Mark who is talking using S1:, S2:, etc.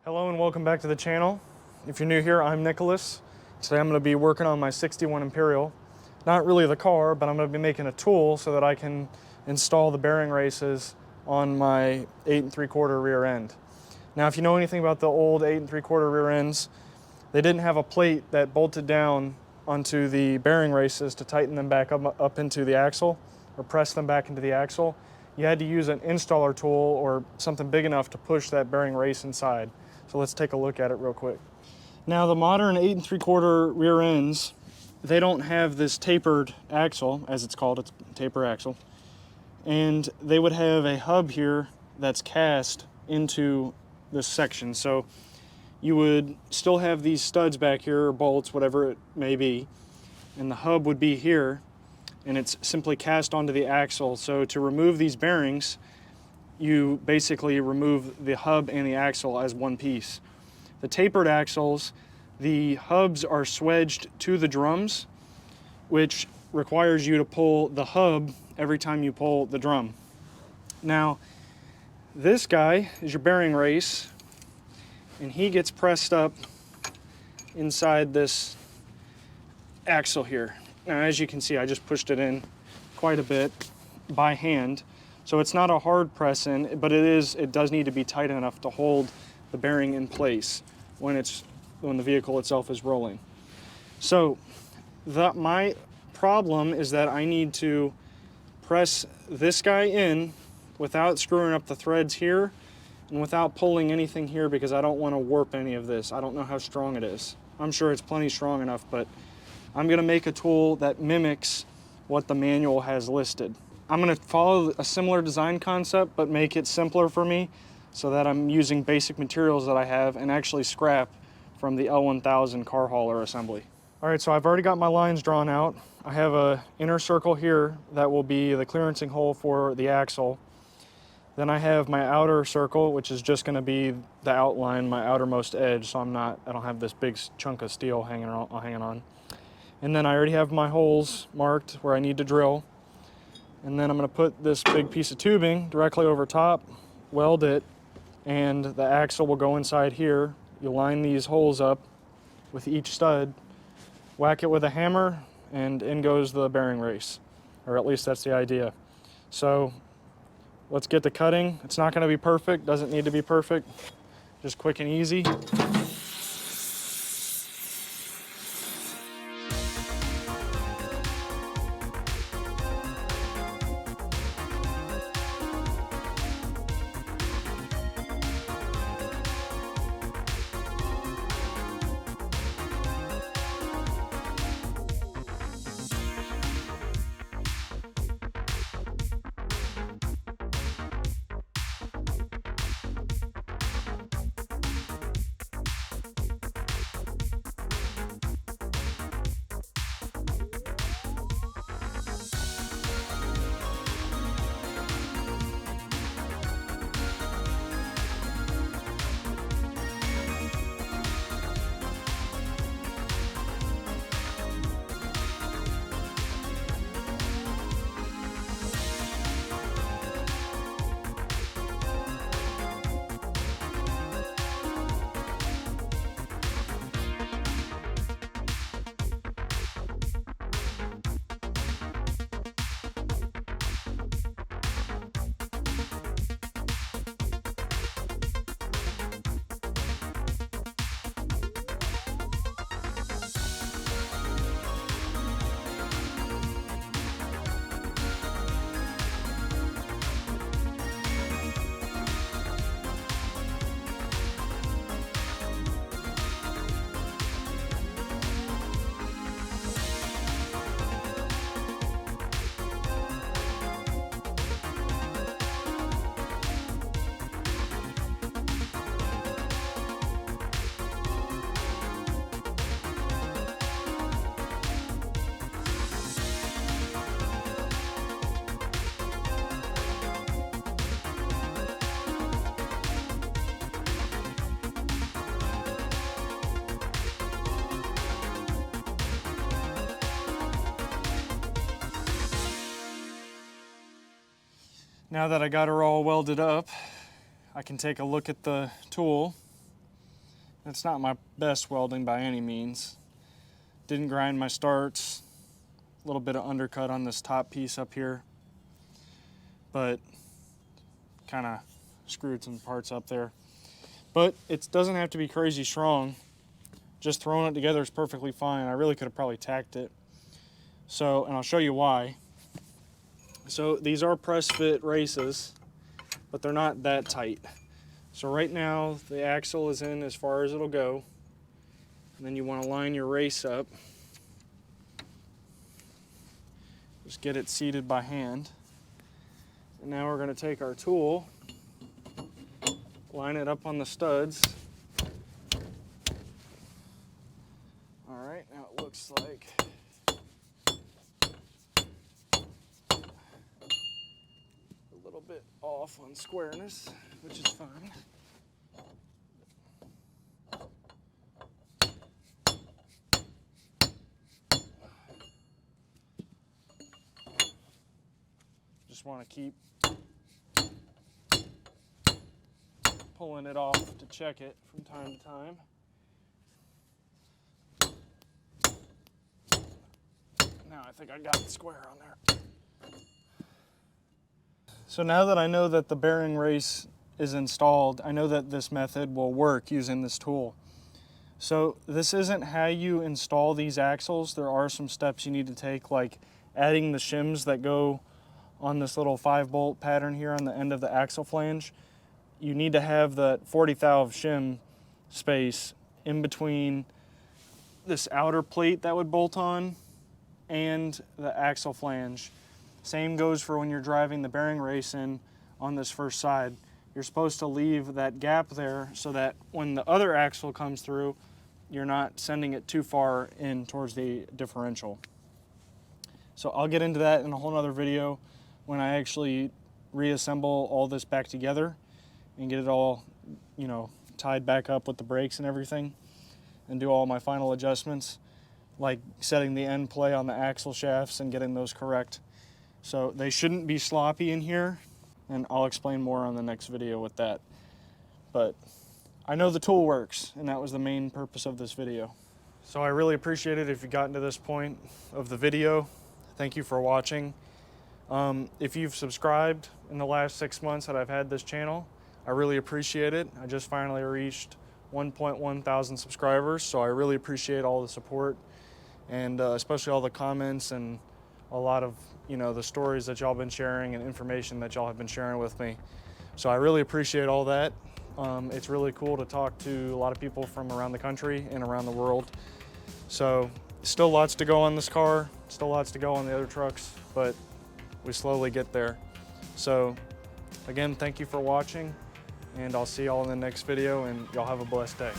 S1: Hello and welcome back to the channel. If you're new here, I'm Nicholas. Today I'm going to be working on my 61 Imperial. Not really the car, but I'm going to be making a tool so that I can install the bearing races on my 8 3/4 rear end. Now if you know anything about the old 8 3/4 rear ends, they didn't have a plate that bolted down onto the bearing races to tighten them back up into the axle or press them back into the axle. You had to use an installer tool or something big enough to push that bearing race inside. So let's take a look at it real quick. Now the modern 8 3/4 rear ends, they don't have this tapered axle, as it's called, it's taper axle. And they would have a hub here that's cast into this section. So you would still have these studs back here, or bolts, whatever it may be, and the hub would be here, and it's simply cast onto the axle. So to remove these bearings, you basically remove the hub and the axle as one piece. The tapered axles, the hubs are swedged to the drums, which requires you to pull the hub every time you pull the drum. Now, this guy is your bearing race, and he gets pressed up inside this axle here. Now, as you can see, I just pushed it in quite a bit by hand. So it's not a hard press in, but it does need to be tight enough to hold the bearing in place when the vehicle itself is rolling. So my problem is that I need to press this guy in without screwing up the threads here and without pulling anything here, because I don't want to warp any of this. I don't know how strong it is. I'm sure it's plenty strong enough, but I'm going to make a tool that mimics what the manual has listed. I'm going to follow a similar design concept, but make it simpler for me so that I'm using basic materials that I have and actually scrap from the L1000 car hauler assembly. All right, so I've already got my lines drawn out. I have an inner circle here that will be the clearancing hole for the axle. Then I have my outer circle, which is just going to be the outline, my outermost edge, so I don't have this big chunk of steel hanging on. And then I already have my holes marked where I need to drill. And then I'm going to put this big piece of tubing directly over top, weld it, and the axle will go inside here. You line these holes up with each stud, whack it with a hammer, and in goes the bearing race. Or at least that's the idea. So let's get to cutting. It's not going to be perfect, doesn't need to be perfect, just quick and easy. Now that I got her all welded up, I can take a look at the tool It's not my best welding by any means. Didn't grind my starts. A little bit of undercut on this top piece up here, but kind of screwed some parts up there. But it doesn't have to be crazy strong. Just throwing it together is perfectly fine. I really could have probably tacked it. So, and I'll show you why. So these are press fit races, but they're not that tight. So right now the axle is in as far as it'll go. And then you want to line your race up. Just get it seated by hand. And now we're going to take our tool, line it up on the studs. All right, now it looks like a little bit off on squareness, which is fine. Just want to keep pulling it off to check it from time to time. Now I think I got it square on there. So now that I know that the bearing race is installed, I know that this method will work using this tool. So this isn't how you install these axles. There are some steps you need to take, like adding the shims that go on this little 5-bolt pattern here on the end of the axle flange. You need to have the 40 thou shim space in between this outer plate that would bolt on and the axle flange. Same goes for when you're driving the bearing race in on this first side. You're supposed to leave that gap there so that when the other axle comes through, you're not sending it too far in towards the differential. So I'll get into that in a whole nother video when I actually reassemble all this back together and get it all, you know, tied back up with the brakes and everything, and do all my final adjustments, like setting the end play on the axle shafts and getting those correct. So they shouldn't be sloppy in here, and I'll explain more on the next video with that. But I know the tool works, and that was the main purpose of this video. So I really appreciate it if you got to this point of the video. Thank you for watching. If you've subscribed in the last 6 months that I've had this channel, I really appreciate it. I just finally reached 1.1 thousand subscribers, so I really appreciate all the support, and especially all the comments and a lot of, you know, the stories that y'all been sharing and information that y'all have been sharing with me. So I really appreciate all that. It's really cool to talk to a lot of people from around the country and around the world. So still lots to go on this car, still lots to go on the other trucks, but we slowly get there. So again, thank you for watching, and I'll see y'all in the next video, and y'all have a blessed day.